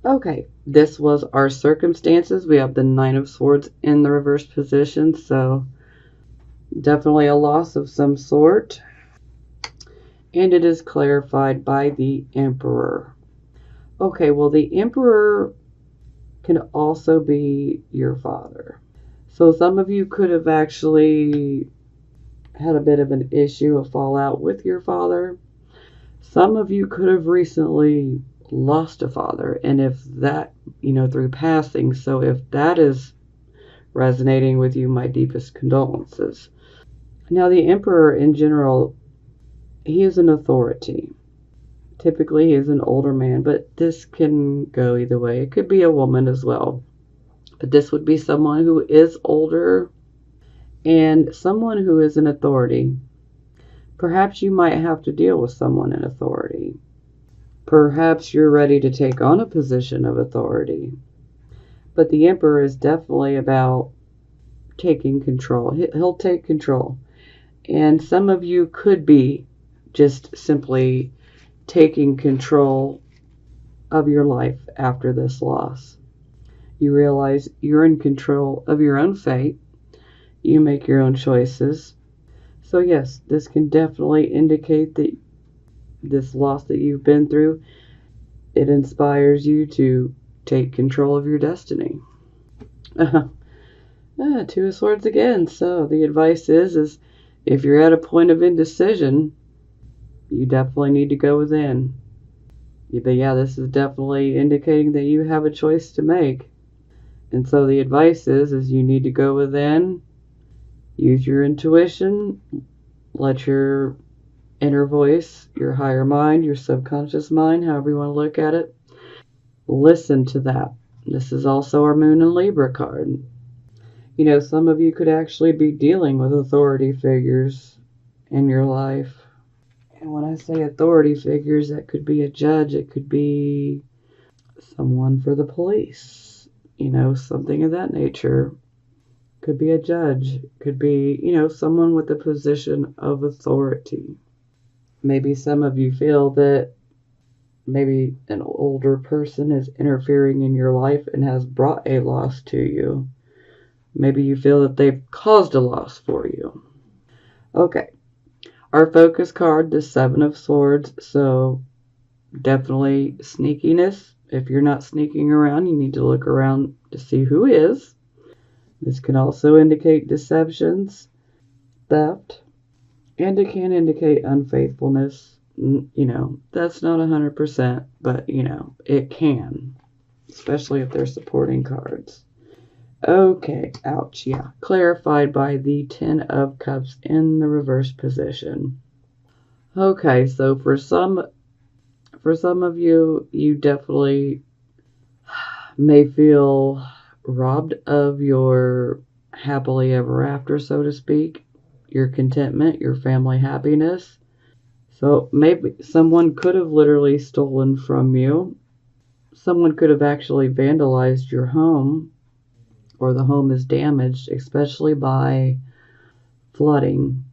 Okay, this was our circumstances. We have the Nine of Swords in the reverse position, so definitely a loss of some sort. And it is clarified by the Emperor. Okay, well, the Emperor can also be your father. So some of you could have actually had a bit of an issue, a fallout with your father. Some of you could have recently lost a father, and if that, through passing, so if that is resonating with you, my deepest condolences. Now, the Emperor in general, he is an authority. Typically, he is an older man, but this can go either way. It could be a woman as well. But this would be someone who is older and someone who is an authority. Perhaps you might have to deal with someone in authority. Perhaps you're ready to take on a position of authority. But the Emperor is definitely about taking control. He'll take control. And some of you could be just simply taking control of your life after this loss. You realize you're in control of your own fate. You make your own choices. So, yes, this can definitely indicate that this loss that you've been through, it inspires you to take control of your destiny. Two of Swords again. So the advice is if you're at a point of indecision, you definitely need to go within. But yeah, this is definitely indicating that you have a choice to make. And so the advice is you need to go within, use your intuition, let your inner voice, your higher mind, your subconscious mind, however you want to look at it, listen to that. This is also our Moon and Libra card. Some of you could actually be dealing with authority figures in your life. And when I say authority figures, that could be a judge, it could be someone for the police, something of that nature. Could be a judge, could be, someone with a position of authority. Maybe some of you feel that maybe an older person is interfering in your life and has brought a loss to you. Maybe you feel that they've caused a loss for you. Okay. Our focus card, the Seven of Swords. So definitely sneakiness. If you're not sneaking around, you need to look around to see who is. This can also indicate deceptions, theft, and it can indicate unfaithfulness. That's not 100%, but, it can, especially if they're supporting cards. Okay, ouch, yeah. Clarified by the Ten of Cups in the reverse position. Okay, so for some of you, you definitely may feel robbed of your happily ever after, so to speak, your contentment, your family happiness. So maybe someone could have literally stolen from you. Someone could have actually vandalized your home, or the home is damaged, especially by flooding.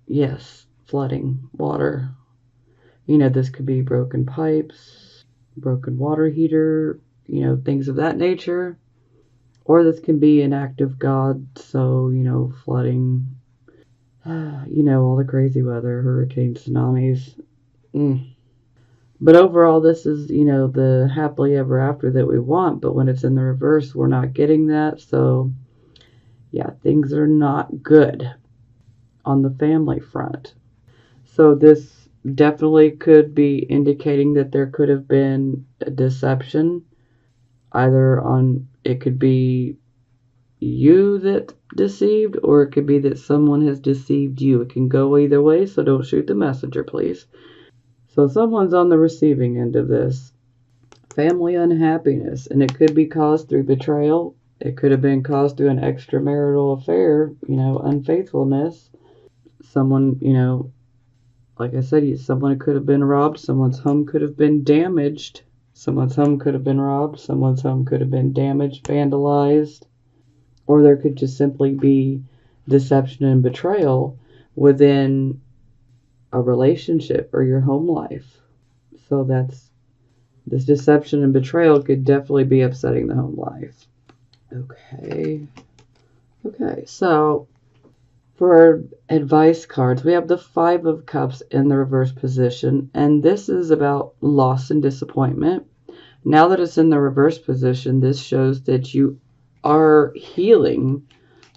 Yes, flooding, water. This could be broken pipes, broken water heater, things of that nature. Or this can be an act of God, so, flooding, all the crazy weather, hurricanes, tsunamis. But overall, this is, the happily ever after that we want, but when it's in the reverse, we're not getting that. So, yeah, things are not good on the family front. So this definitely could be indicating that there could have been a deception, it could be you that deceived, or it could be that someone has deceived you. It can go either way, so don't shoot the messenger, please. So someone's on the receiving end of this. Family unhappiness, and it could be caused through betrayal. It could have been caused through an extramarital affair, unfaithfulness. Someone, like I said, someone could have been robbed. Someone's home could have been damaged. Someone's home could have been robbed. Someone's home could have been damaged, vandalized. Or there could just simply be deception and betrayal within a relationship or your home life. So that's This deception and betrayal could definitely be upsetting the home life. Okay. Okay, so for our advice cards, we have the Five of Cups in the reverse position, and this is about loss and disappointment. Now that it's in the reverse position, this shows that you are healing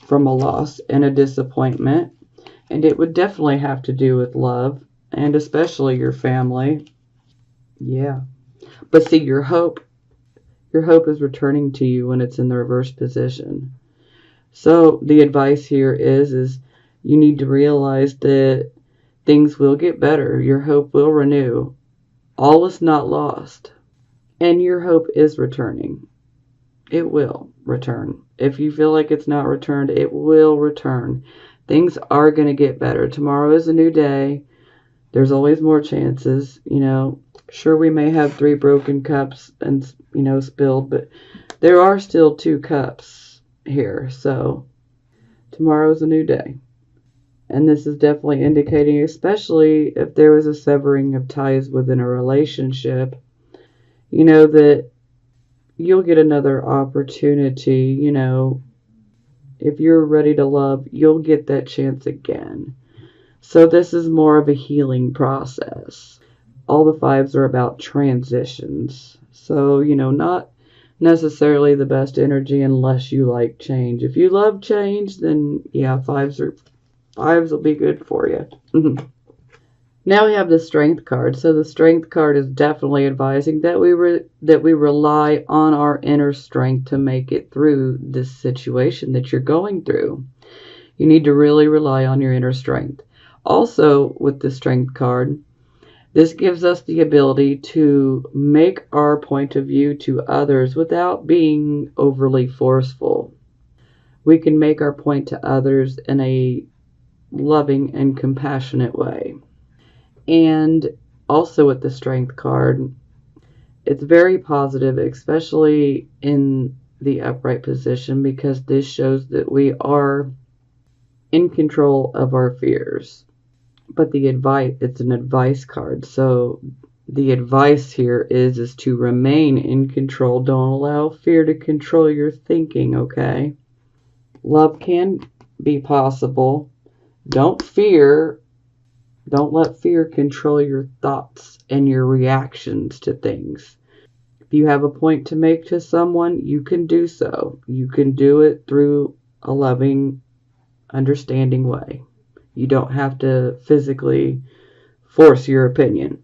from a loss and a disappointment, and it would definitely have to do with love, and especially your family. Yeah. But see, your hope is returning to you when it's in the reverse position. So the advice here is you need to realize that things will get better. Your hope will renew. All is not lost. And your hope is returning. It will return. If you feel like it's not returned, it will return. Things are going to get better. Tomorrow is a new day. There's always more chances. Sure, we may have 3 broken cups and, spilled, but there are still 2 cups here. So tomorrow's a new day. And this is definitely indicating, especially if there was a severing of ties within a relationship, that you'll get another opportunity. If you're ready to love, you'll get that chance again. So this is more of a healing process. All the 5s are about transitions. So, not necessarily the best energy unless you like change. If you love change, then yeah, 5s will be good for you. Now we have the Strength card. So the Strength card is definitely advising that we rely on our inner strength to make it through this situation that you're going through. You need to really rely on your inner strength. Also, with the Strength card, this gives us the ability to make our point of view to others without being overly forceful. We can make our point to others in a loving and compassionate way. And also with the Strength card, it's very positive, especially in the upright position, because this shows that we are in control of our fears. But it's an advice card. So the advice here is to remain in control. Don't allow fear to control your thinking, okay? Love can be possible. Don't let fear control your thoughts and your reactions to things. If you have a point to make to someone, you can do so. You can do it through a loving, understanding way. You don't have to physically force your opinion.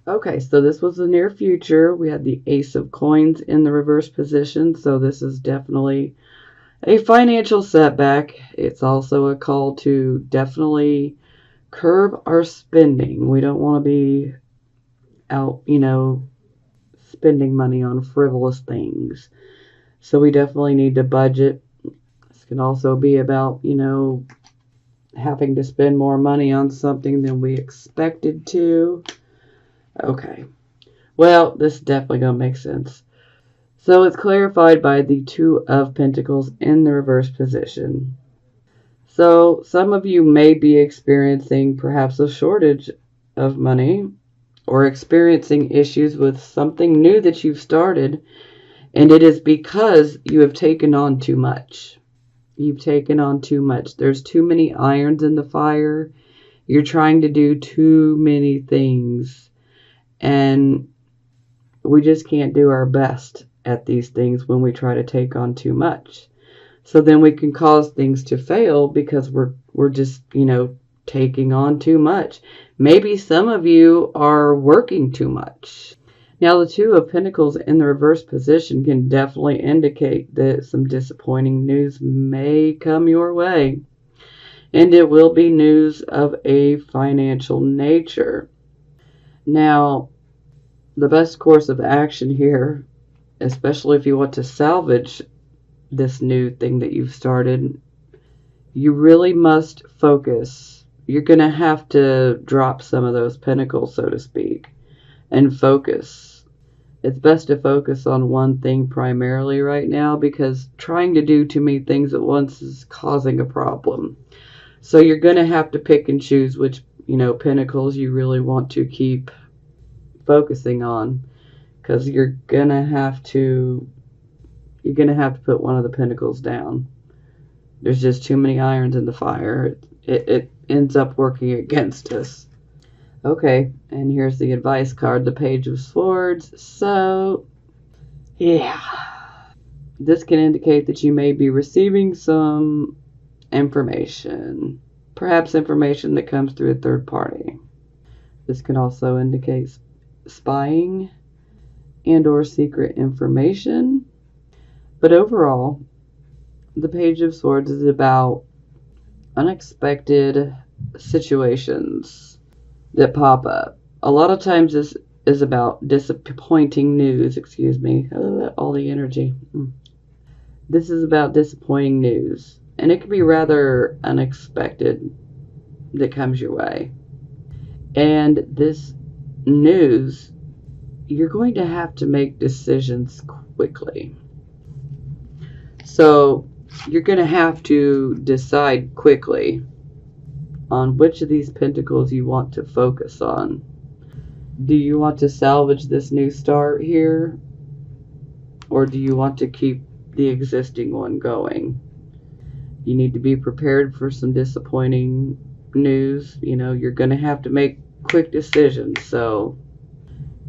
Okay, so this was the near future. We had the Ace of Coins in the reverse position, so this is definitely a financial setback. It's also a call to definitely curb our spending. We don't want to be out, spending money on frivolous things. So we definitely need to budget. This can also be about, having to spend more money on something than we expected to. Okay. Well, this is definitely going to make sense. So it's clarified by the Two of Pentacles in the reverse position. So some of you may be experiencing perhaps a shortage of money or experiencing issues with something new that you've started, and it is because you have taken on too much. You've taken on too much. There's too many irons in the fire. You're trying to do too many things, and we just can't do our best at these things when we try to take on too much. So then we can cause things to fail because we're just, taking on too much. Maybe some of you are working too much. Now, the Two of Pentacles in the reverse position can definitely indicate that some disappointing news may come your way. And it will be news of a financial nature. Now, the best course of action here, especially if you want to salvage this new thing that you've started, you really must focus. You're going to have to drop some of those pentacles, so to speak, and focus. It's best to focus on one thing primarily right now, because trying to do too many things at once is causing a problem. So you're going to have to pick and choose which, pentacles you really want to keep focusing on. because you're gonna have to put one of the pentacles down. There's just too many irons in the fire. It ends up working against us. Okay, and here's the advice card, the Page of Swords. So, yeah. This can indicate that you may be receiving some information. Perhaps information that comes through a third party. This can also indicate spying and or secret information. But overall, the Page of Swords is about unexpected situations that pop up. A lot of times this is about disappointing news. Excuse me. All the energy. This is about disappointing news. And it can be rather unexpected that comes your way. And this news, you're going to have to make decisions quickly. So you're going to have to decide quickly on which of these pentacles you want to focus on. Do you want to salvage this new start here? Or do you want to keep the existing one going? You need to be prepared for some disappointing news. You know, you're going to have to make quick decisions. So,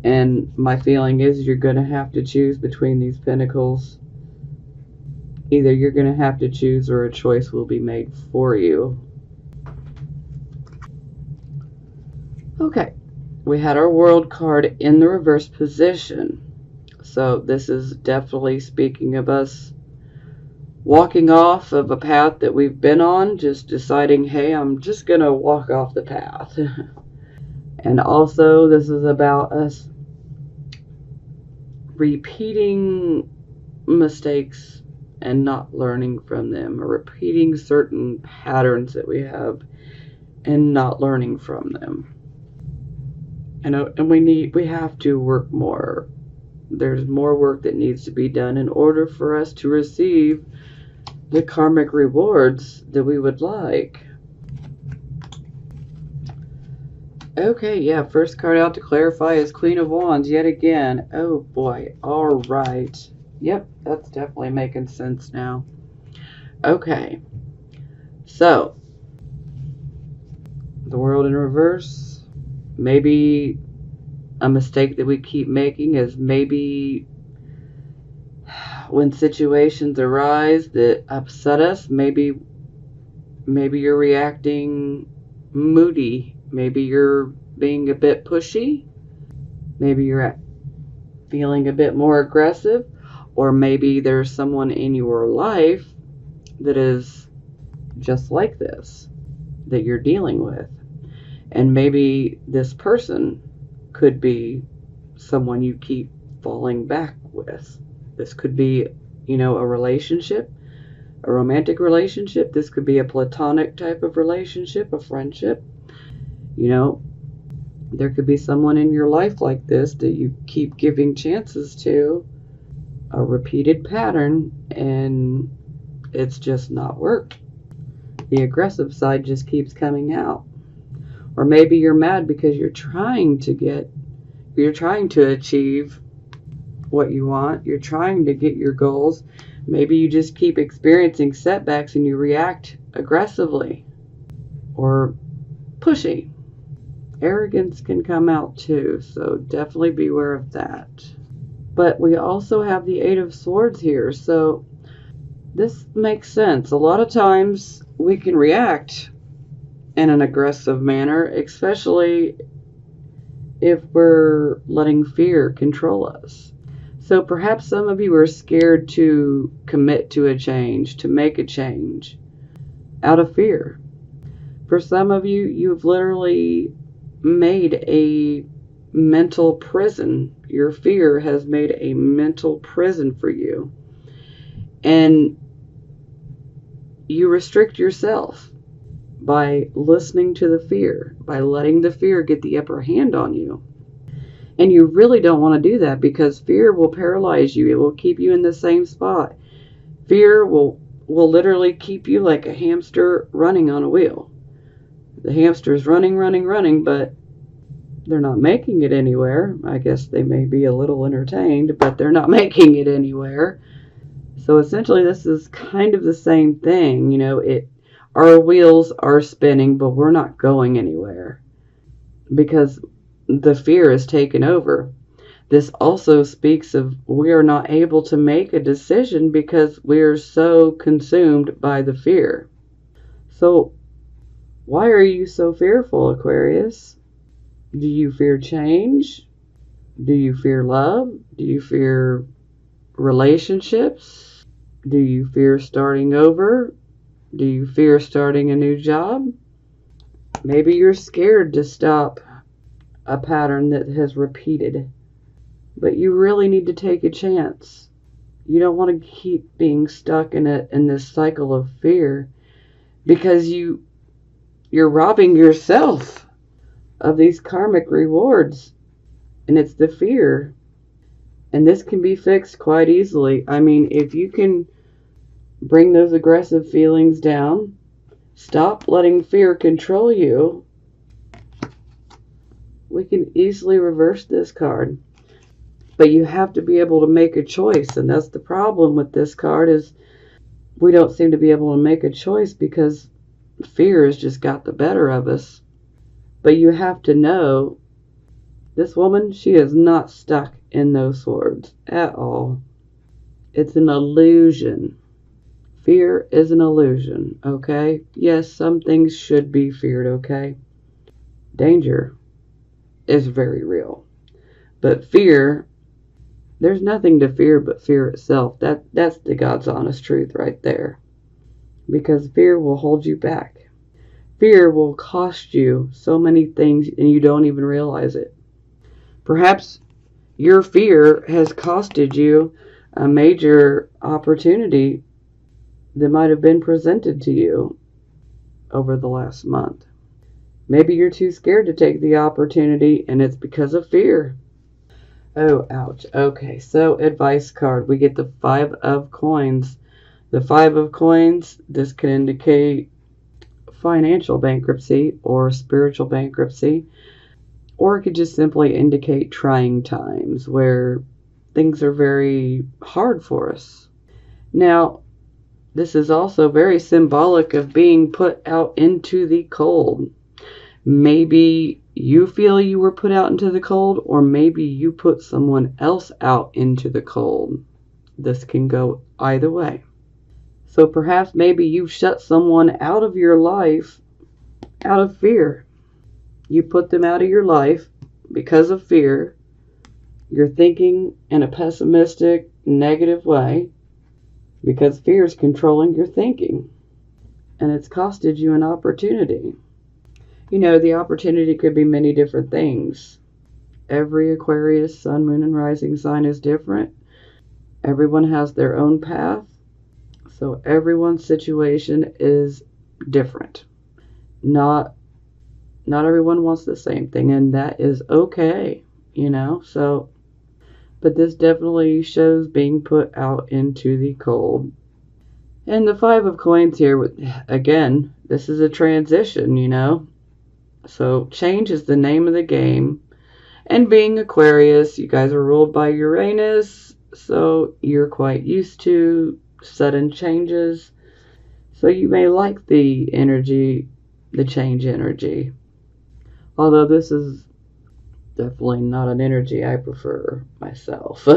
and my feeling is you're going to have to choose between these pentacles. Either you're going to have to choose or a choice will be made for you. Okay, we had our World card in the reverse position. So this is definitely speaking of us walking off of a path that we've been on, just deciding, hey, I'm just going to walk off the path. And also this is about us repeating mistakes and not learning from them, or repeating certain patterns that we have and not learning from them. And we have to work more. There's more work that needs to be done in order for us to receive the karmic rewards that we would like. Okay, yeah, first card out to clarify is Queen of Wands yet again. Oh boy, all right. Yep, that's definitely making sense now. Okay, so the World in reverse. Maybe a mistake that we keep making is maybe when situations arise that upset us, maybe you're reacting moody. Maybe you're being a bit pushy. Maybe you're feeling a bit more aggressive. Or maybe there's someone in your life that is just like this, that you're dealing with. And maybe this person could be someone you keep falling back with. This could be, you know, a relationship, a romantic relationship. This could be a platonic type of relationship, a friendship. You know, there could be someone in your life like this that you keep giving chances to, a repeated pattern, and it's just not worked. The aggressive side just keeps coming out. Or maybe you're mad because you're trying to achieve what you want. You're trying to get your goals. Maybe you just keep experiencing setbacks and you react aggressively or pushy. Arrogance can come out too, so definitely beware of that. But we also have the Eight of Swords here, so this makes sense. A lot of times we can react in an aggressive manner, especially if we're letting fear control us. So perhaps some of you are scared to commit to a change, to make a change out of fear. For some of you, you've literally made a mental prison. Your fear has made a mental prison for you. And you restrict yourself by listening to the fear, by letting the fear get the upper hand on you. And you really don't want to do that, because fear will paralyze you. It will keep you in the same spot. Fear will literally keep you like a hamster running on a wheel. The hamster is running, but They're not making it anywhere. I guess they may be a little entertained, but they're not making it anywhere. So essentially, this is kind of the same thing. You know, our wheels are spinning, but we're not going anywhere because the fear is taken over. This also speaks of we are not able to make a decision because we're so consumed by the fear. So, why are you so fearful, Aquarius? Do you fear change? Do you fear love? Do you fear relationships? Do you fear starting over? Do you fear starting a new job? Maybe you're scared to stop a pattern that has repeated. But you really need to take a chance. You don't want to keep being stuck in this cycle of fear because you're robbing yourself of these karmic rewards. And it's the fear. And this can be fixed quite easily. I mean, if you can bring those aggressive feelings down, stop letting fear control you, we can easily reverse this card. But you have to be able to make a choice. And that's the problem with this card is we don't seem to be able to make a choice because fear has just got the better of us. But you have to know this woman, she is not stuck in those swords at all. It's an illusion. Fear is an illusion, okay? Yes, some things should be feared, okay? Danger is very real. But fear, there's nothing to fear but fear itself. That's the God's honest truth right there. Because fear will hold you back. Fear will cost you so many things and you don't even realize it. Perhaps your fear has costed you a major opportunity that might have been presented to you over the last month. Maybe you're too scared to take the opportunity and it's because of fear. Oh, ouch. Okay, so advice card. We get the 5 of coins. The 5 of coins, this can indicate financial bankruptcy or spiritual bankruptcy. Or it could just simply indicate trying times where things are very hard for us. Now, this is also very symbolic of being put out into the cold. Maybe you feel you were put out into the cold, or maybe you put someone else out into the cold. This can go either way. So perhaps maybe you've shut someone out of your life out of fear. You put them out of your life because of fear. You're thinking in a pessimistic, negative way because fear is controlling your thinking. And it's costed you an opportunity. You know, the opportunity could be many different things. Every Aquarius, sun, moon, and rising sign is different. Everyone has their own path. So everyone's situation is different. Not everyone wants the same thing, and that is okay, you know. So, but this definitely shows being put out into the cold. And the 5 of coins here, again, this is a transition, you know. So change is the name of the game. And being Aquarius, you guys are ruled by Uranus, so you're quite used to sudden changes. So you may like the energy, the change energy. Although this is definitely not an energy I prefer myself.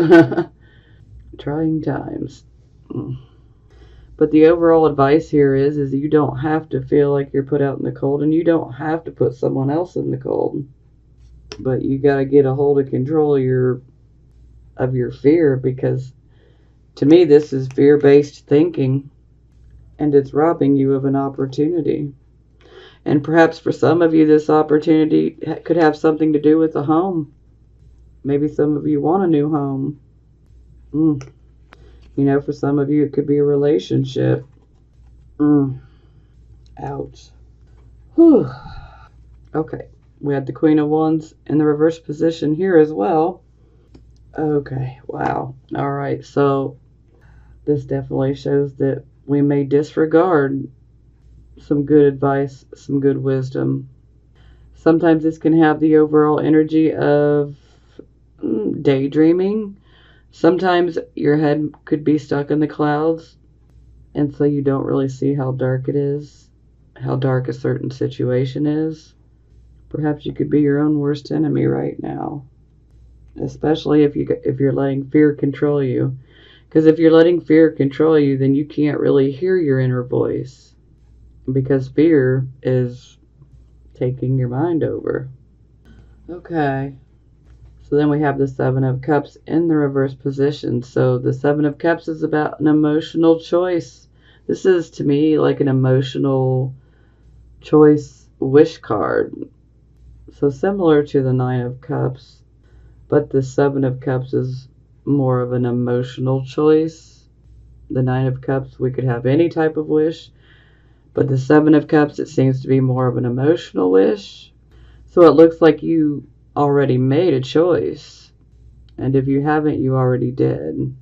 Trying times. But the overall advice here is you don't have to feel like you're put out in the cold, and you don't have to put someone else in the cold. But you got to get a hold of control of your fear, because to me this is fear-based thinking, and it's robbing you of an opportunity. And perhaps for some of you, this opportunity could have something to do with a home. Maybe some of you want a new home. You know, for some of you, it could be a relationship. Ouch. Whew. Okay, we had the Queen of Wands in the reverse position here as well. Okay, wow. All right, so this definitely shows that we may disregard some good advice, some good wisdom. Sometimes this can have the overall energy of daydreaming. Sometimes your head could be stuck in the clouds, and so you don't really see how dark it is, how dark a certain situation is. Perhaps you could be your own worst enemy right now, especially if you're letting fear control you. Because if you're letting fear control you, then you can't really hear your inner voice, because fear is taking your mind over. Okay. So then we have the Seven of Cups in the reverse position. So the Seven of Cups is about an emotional choice. This is, to me, like an emotional choice wish card. So similar to the Nine of Cups, but the Seven of Cups is more of an emotional choice. The Nine of Cups, we could have any type of wish, but the Seven of Cups, it seems to be more of an emotional wish. So it looks like you already made a choice. And if you haven't, you already did.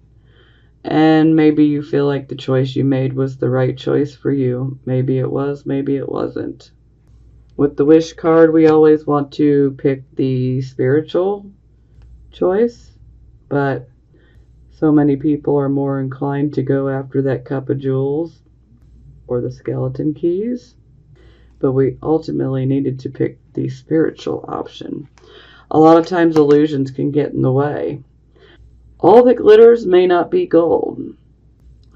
And maybe you feel like the choice you made was the right choice for you. Maybe it was, maybe it wasn't. With the wish card, we always want to pick the spiritual choice, but so many people are more inclined to go after that cup of jewels or the skeleton keys. But we ultimately needed to pick the spiritual option. A lot of times illusions can get in the way. All that glitters may not be gold.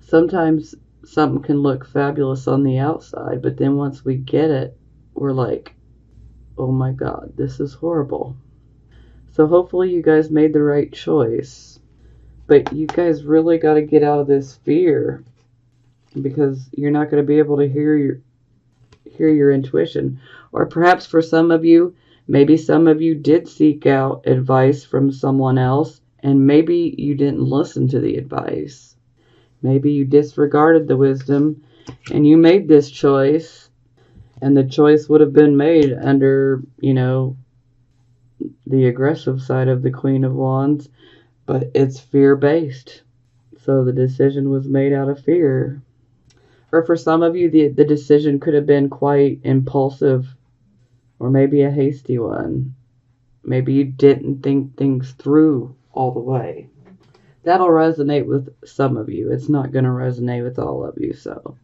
Sometimes something can look fabulous on the outside, but then once we get it, we're like, oh my God, this is horrible. So hopefully you guys made the right choice. But you guys really got to get out of this fear, because you're not going to be able to hear your intuition. Or perhaps for some of you, maybe some of you did seek out advice from someone else, and maybe you didn't listen to the advice. Maybe you disregarded the wisdom and you made this choice, and the choice would have been made under, the aggressive side of the Queen of Wands, but it's fear-based. So the decision was made out of fear. Or for some of you, the decision could have been quite impulsive, or maybe a hasty one. Maybe you didn't think things through all the way. That'll resonate with some of you. It's not going to resonate with all of you. So